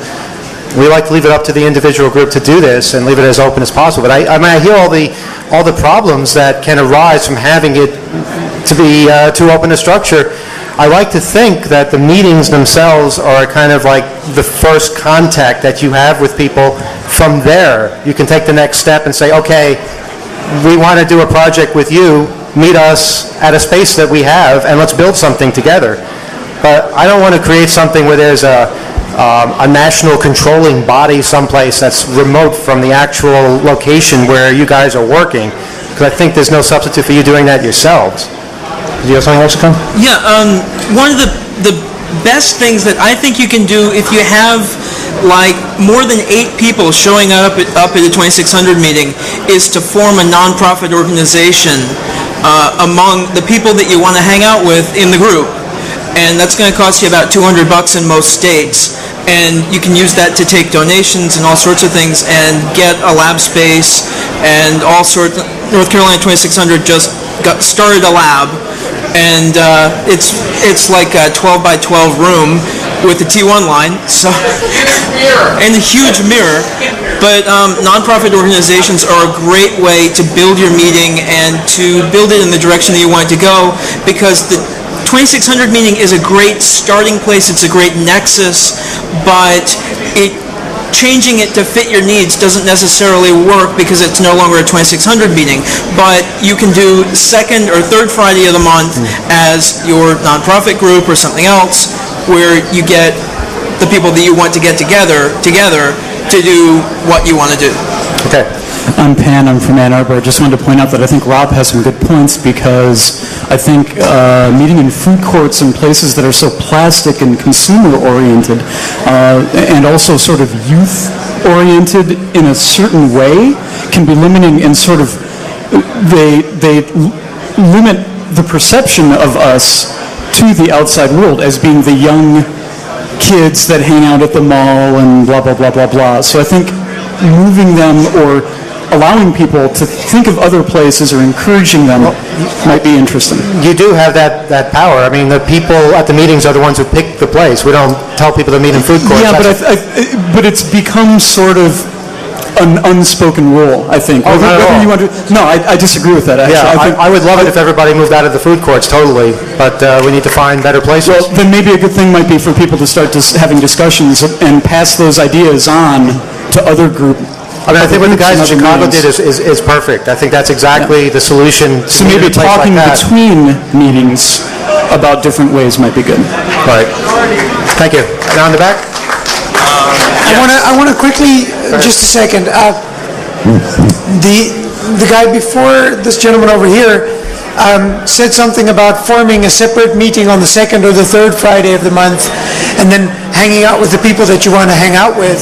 We like to leave it up to the individual group to do this and leave it as open as possible. But I hear all the problems that can arise from having it to be too open a structure. I like to think that the meetings themselves are kind of like the first contact that you have with people. From there, you can take the next step and say, okay, we want to do a project with you, meet us at a space that we have, and let's build something together. But I don't want to create something where there's a national controlling body someplace that's remote from the actual location where you guys are working, because I think there's no substitute for you doing that yourselves. Do you have something else to come? Yeah, one of the best things that I think you can do if you have like more than 8 people showing up at a 2600 meeting is to form a nonprofit organization among the people that you want to hang out with in the group. And that's going to cost you about $200 in most states. And you can use that to take donations and all sorts of things and get a lab space and all sorts. North Carolina 2600 just started a lab, and it's like a 12 by 12 room with a T1 line, so and a huge mirror. But nonprofit organizations are a great way to build your meeting and to build it in the direction that you want it to go, because the 2600 meeting is a great starting place, it's a great nexus, but changing it to fit your needs doesn't necessarily work because it's no longer a 2600 meeting. But you can do second or third Friday of the month as your nonprofit group or something else, where you get the people that you want to get together to do what you want to do. Okay. I'm Pan, I'm from Ann Arbor. I just wanted to point out that I think Rob has some good points, because I think meeting in food courts and places that are so plastic and consumer-oriented and also sort of youth-oriented in a certain way can be limiting, and sort of they limit the perception of us to the outside world as being the young kids that hang out at the mall and blah, blah, blah, blah, blah. So I think moving them or allowing people to think of other places or encouraging them might be interesting. You do have that power. I mean, the people at the meetings are the ones who pick the place. We don't tell people to meet in food courts. Yeah, but it's become sort of an unspoken rule, I think. Oh, not at all. I disagree with that, actually. Yeah, I would love it if everybody moved out of the food courts, totally, but we need to find better places. Well, then maybe a good thing might be for people to start having discussions and pass those ideas on to other groups. I mean, I think what the guys in Chicago did is perfect. I think that's exactly the solution. So maybe talking between meetings about different ways might be good. Right. Thank you. Now in the back. I want to quickly, just a second. The guy before this gentleman over here said something about forming a separate meeting on the second or the third Friday of the month, and then hanging out with the people that you want to hang out with,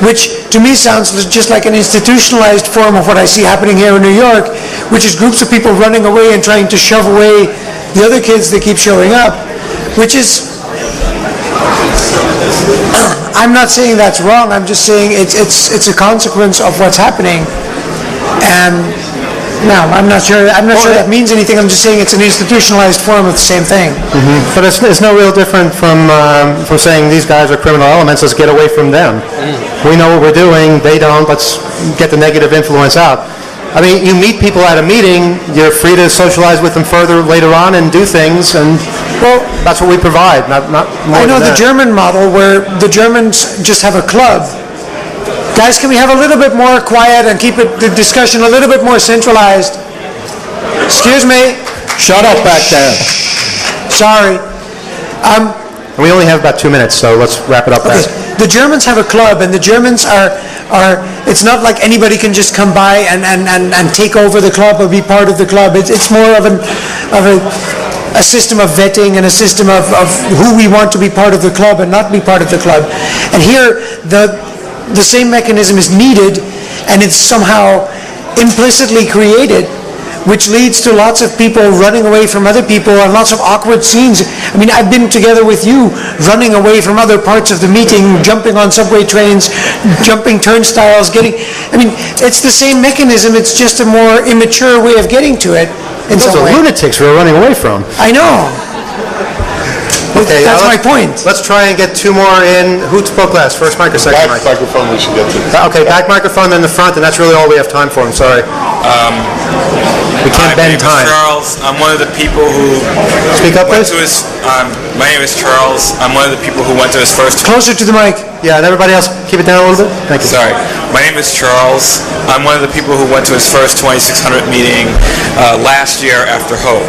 which to me sounds just like an institutionalized form of what I see happening here in New York, which is groups of people running away and trying to shove away the other kids that keep showing up, which is, I'm not saying that's wrong, I'm just saying it's a consequence of what's happening. And no, I'm not sure that means anything. I'm just saying it's an institutionalized form of the same thing. Mm-hmm. But it's no real different from saying these guys are criminal elements, let's get away from them. We know what we're doing, they don't, let's get the negative influence out. I mean, you meet people at a meeting, you're free to socialize with them further later on and do things, and well, that's what we provide, not more I know than the that. German model where the Germans just have a club. Guys, can we have a little bit more quiet and keep the discussion a little bit more centralized? Excuse me. Shut up back there. Sorry. And we only have about 2 minutes, so let's wrap it up Okay, fast. the Germans have a club, and the Germans are, it's not like anybody can just come by and take over the club or be part of the club. It's more of a system of vetting and a system of who we want to be part of the club and not be part of the club. And here, the same mechanism is needed, and it's somehow implicitly created, which leads to lots of people running away from other people and lots of awkward scenes. I mean, I've been together with you, running away from other parts of the meeting, jumping on subway trains, jumping turnstiles, it's the same mechanism, it's just a more immature way of getting to it in Those some are way. lunatics we're running away from. I know. Okay, That's now my point. Let's try and get 2 more in. Who spoke last? First mic or second Back mic? microphone we should get to. Okay, back microphone, then the front, and that's really all we have time for. I'm sorry. We can't bend time. Charles. I'm one of the people who Speak up, went please. to his. My name is Charles. I'm one of the people who went to his first. Closer to the mic. Yeah, and everybody else, keep it down a little bit. Thank you. Sorry. My name is Charles. I'm one of the people who went to his first 2600 meeting last year after Hope.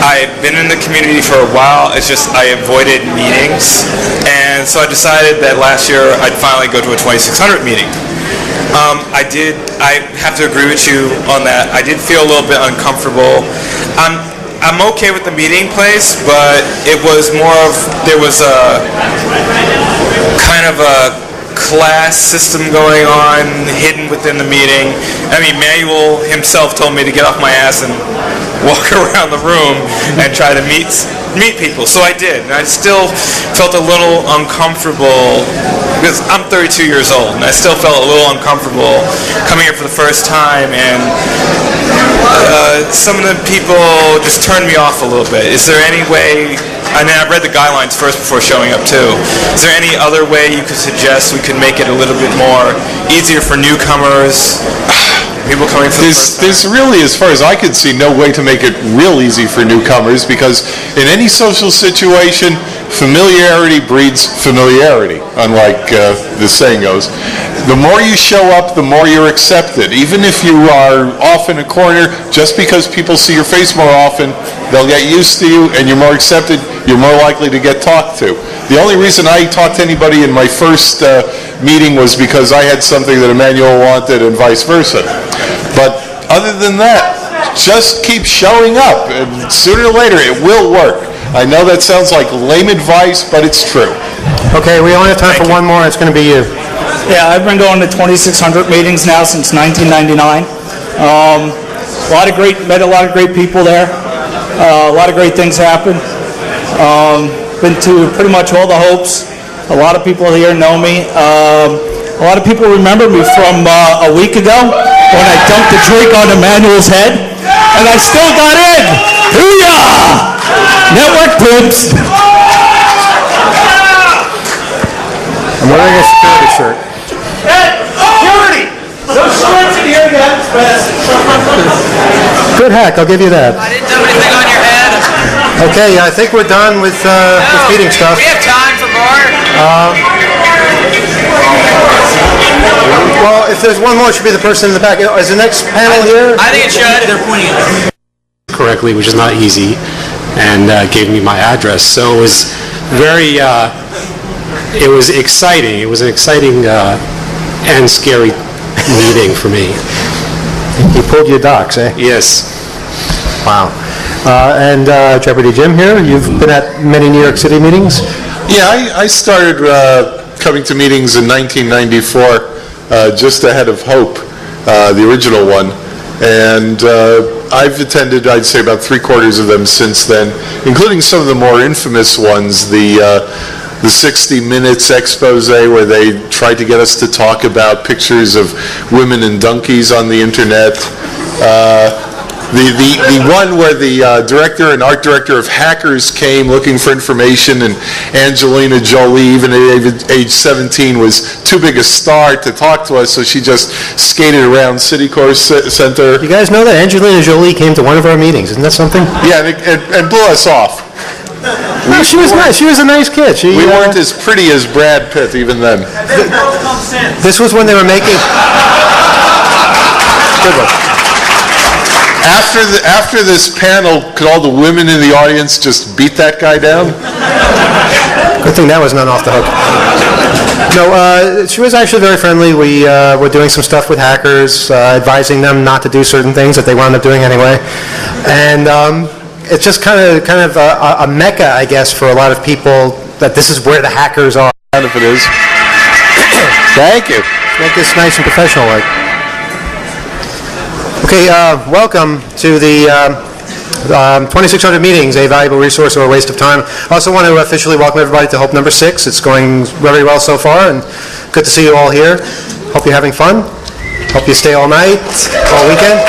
I've been in the community for a while. It's just I avoided meetings, and so I decided that last year I'd finally go to a 2600 meeting. I have to agree with you on that. I did feel a little bit uncomfortable. I'm okay with the meeting place, but it was more of, there was a kind of a class system going on hidden within the meeting. I mean, Manuel himself told me to get off my ass and walk around the room and try to meet people. So I did, and I still felt a little uncomfortable because I'm 32 years old, and I still felt a little uncomfortable coming here for the first time, and some of the people just turned me off a little bit. Is there any way, I mean, I've read the guidelines first before showing up too. Is there any other way you could suggest we could make it a little bit more easier for newcomers? People coming for the first time? There's really, as far as I can see, no way to make it real easy for newcomers, because in any social situation, familiarity breeds familiarity, unlike the saying goes. The more you show up, the more you're accepted. Even if you are off in a corner, just because people see your face more often, they'll get used to you, and you're more accepted, you're more likely to get talked to. The only reason I talked to anybody in my first meeting was because I had something that Emmanuel wanted, and vice versa. But other than that, just keep showing up, and sooner or later it will work. I know that sounds like lame advice, but it's true. Okay, we only have time for one more. It's going to be you. Yeah, I've been going to 2600 meetings now since 1999. Met a lot of great people there. A lot of great things happen. Been to pretty much all the Hopes. A lot of people here know me. A lot of people remember me from a week ago when I dumped a drink on Emmanuel's head, and I still got in. Hoo-yah! Network tips. I'm wearing a security shirt. Security! No shorts in here yet. Good hack, I'll give you that. I didn't dump anything on your head. Okay, I think we're done with meeting stuff. We have time for more. Well, if there's one more, it should be the person in the back. Is the next panel here? I think it should. They're pointing it. Correctly, which is not easy, and gave me my address. So it was very, it was exciting. It was an exciting and scary meeting for me. He pulled your docs, eh? Yes. Wow. And Jeopardy Jim here, you've been at many New York City meetings? Yeah, I started coming to meetings in 1994, just ahead of Hope, the original one. And I've attended, I'd say, about 3/4 of them since then, including some of the more infamous ones, the 60 Minutes expose where they tried to get us to talk about pictures of women and donkeys on the internet. The one where the director and art director of Hackers came looking for information, and Angelina Jolie, even at age 17, was too big a star to talk to us, so she just skated around Citicorp Center. You guys know that Angelina Jolie came to one of our meetings, isn't that something? Yeah, and blew us off. She was nice. She was a nice kid. We weren't as pretty as Brad Pitt even then. This was when they were making... Good one. After this panel, could all the women in the audience just beat that guy down? Good thing that was not off the hook. No, she was actually very friendly. We were doing some stuff with hackers, advising them not to do certain things that they wound up doing anyway. And it's just kind of a mecca, I guess, for a lot of people that this is where the hackers are. If it is. Thank you. Make this nice and professional like. Okay, welcome to the 2600 meetings, a valuable resource or a waste of time. I also want to officially welcome everybody to Hope number 6. It's going very well so far, and good to see you all here. Hope you're having fun. Hope you stay all night, all weekend.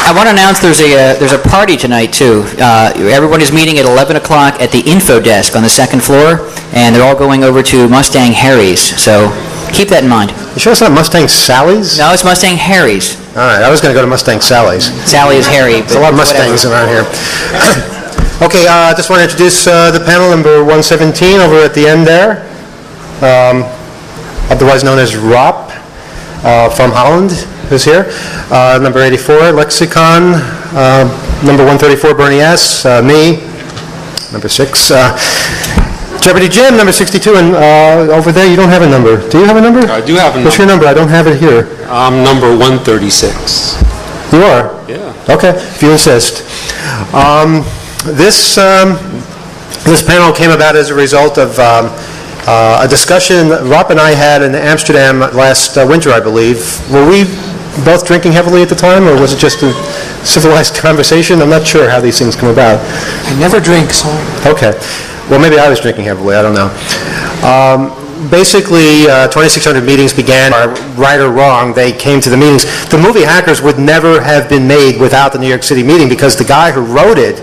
I want to announce there's a party tonight too. Everyone is meeting at 11 o'clock at the info desk on the second floor, and they're all going over to Mustang Harry's. So keep that in mind. You sure it's not Mustang Sally's? No, it's Mustang Harry's. All right, I was going to go to Mustang Sally's. Sally is Harry. There's a lot of Mustangs around here. Okay, I just want to introduce the panel number 117 over at the end there, otherwise known as ROP from Holland, who's here. Number 84, Lexicon. Number 134, Bernie S. Me. Number 6, Jeopardy Jim, number 62. And over there, you don't have a number. Do you have a number? I do have a number. What's your number? I don't have it here. Number 136. You are? Yeah. Okay, if you insist. This panel came about as a result of a discussion Rob and I had in Amsterdam last winter, I believe. Were we both drinking heavily at the time, or was it just a civilized conversation? I'm not sure how these things come about. I never drink, so... Okay. Well, maybe I was drinking heavily. I don't know. Basically, 2600 meetings began, right or wrong, they came to the meetings. The movie Hackers would never have been made without the New York City meeting, because the guy who wrote it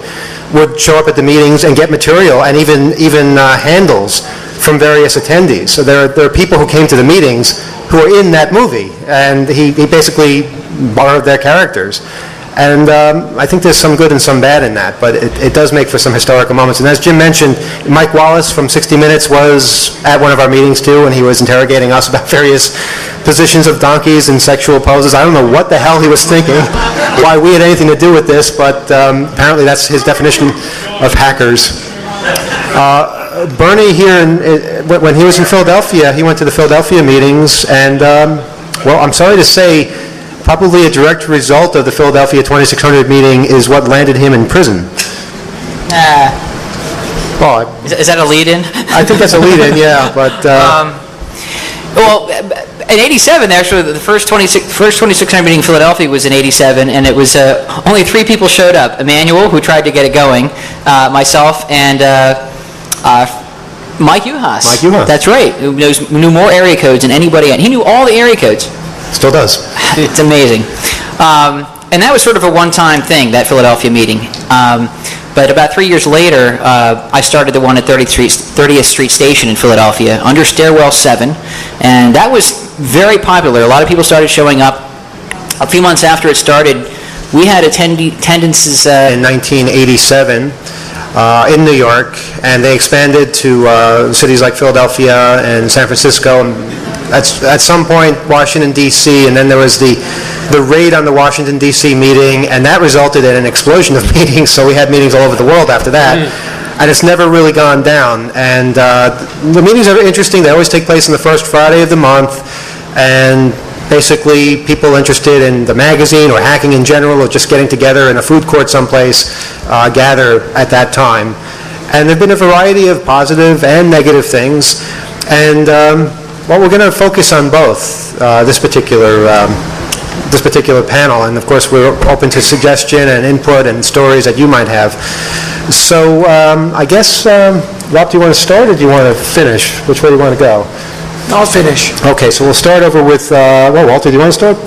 would show up at the meetings and get material and even handles from various attendees. So there are people who came to the meetings who are in that movie, and he basically borrowed their characters. And I think there's some good and some bad in that, but it does make for some historical moments. And as Jim mentioned, Mike Wallace from 60 Minutes was at one of our meetings too, and he was interrogating us about various positions of donkeys and sexual poses. I don't know what the hell he was thinking, why we had anything to do with this, but apparently that's his definition of hackers. Bernie here, when he was in Philadelphia, he went to the Philadelphia meetings, and well, I'm sorry to say, probably a direct result of the Philadelphia 2600 meeting is what landed him in prison. Well, Is that a lead-in? I think that's a lead-in, yeah, but... Well, in 87, actually, the first 2600 meeting in Philadelphia was in 87, and it was only 3 people showed up. Emmanuel, who tried to get it going, myself, and Mike Uhas. Mike Uhas. That's right, who knew more area codes than anybody. He knew all the area codes. Still does. It's amazing. And that was sort of a one-time thing, that Philadelphia meeting. But about 3 years later, I started the one at 30th Street Station in Philadelphia, under Stairwell 7, and that was very popular. A lot of people started showing up. A few months after it started, we had attendances... in 1987 in New York, and they expanded to cities like Philadelphia and San Francisco, and at some point, Washington, D.C., and then there was the raid on the Washington, D.C. meeting, and that resulted in an explosion of meetings, so we had meetings all over the world after that, and it's never really gone down. And the meetings are interesting. They always take place on the first Friday of the month, and basically people interested in the magazine or hacking in general or just getting together in a food court someplace gather at that time. And there have been a variety of positive and negative things, and well, we're going to focus on both this particular panel, and of course we're open to suggestion and input and stories that you might have. So I guess, Rob, do you want to start or do you want to finish? Which way do you want to go? I'll finish. Okay, so we'll start over with, well, Walter, do you want to start?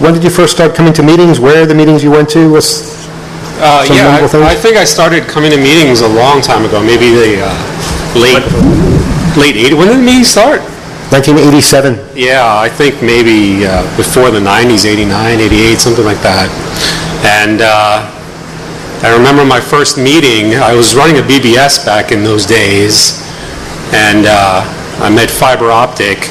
When did you first start coming to meetings? Where are the meetings you went to? Yeah, I think I started coming to meetings a long time ago, maybe the late 80s. When did the meetings start? 1987. Yeah, I think maybe before the 90s, 89, 88, something like that. And I remember my first meeting, I was running a BBS back in those days, and I met fiber optic,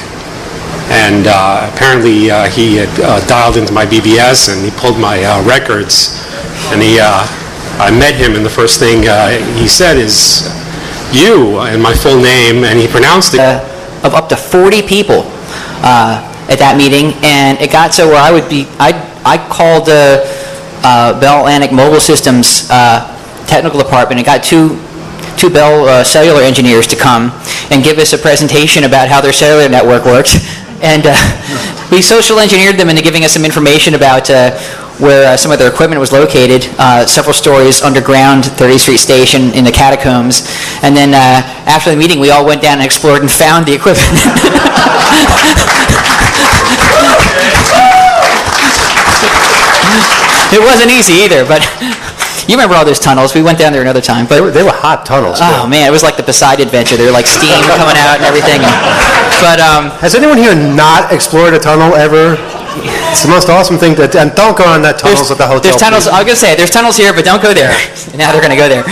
And apparently he had dialed into my BBS and he pulled my records. And I met him, and the first thing he said is, "You," and my full name, and he pronounced it. Of up to 40 people at that meeting, and it got so where I called Bell Atlantic Mobile Systems technical department and got two Bell cellular engineers to come and give us a presentation about how their cellular network works. And we social engineered them into giving us some information about where some of their equipment was located, several stories underground, 30th Street Station in the catacombs. And then after the meeting, we all went down and explored and found the equipment. It wasn't easy either, but you remember all those tunnels. We went down there another time. But They were hot tunnels. oh man, it was like the Poseidon Adventure. There were like steam coming out and everything. But Has anyone here not explored a tunnel ever? It's the most awesome thing to, and don't go on that tunnels at the hotel. there's tunnels. please. I was gonna say there's tunnels here, but don't go there. Now they're gonna go there.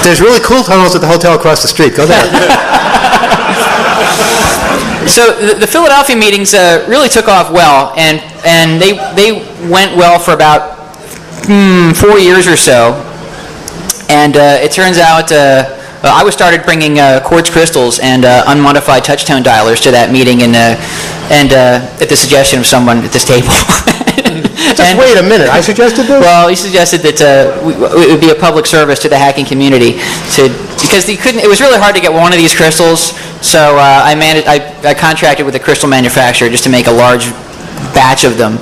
There's really cool tunnels at the hotel across the street. Go there. So the Philadelphia meetings really took off well, and they went well for about 4 years or so. And it turns out I was started bringing quartz crystals and unmodified touchtone dialers to that meeting, and at the suggestion of someone at this table. Just wait a minute. I suggested this? Well, he suggested that it would be a public service to the hacking community, because it was really hard to get one of these crystals. So I contracted with a crystal manufacturer just to make a large batch of them.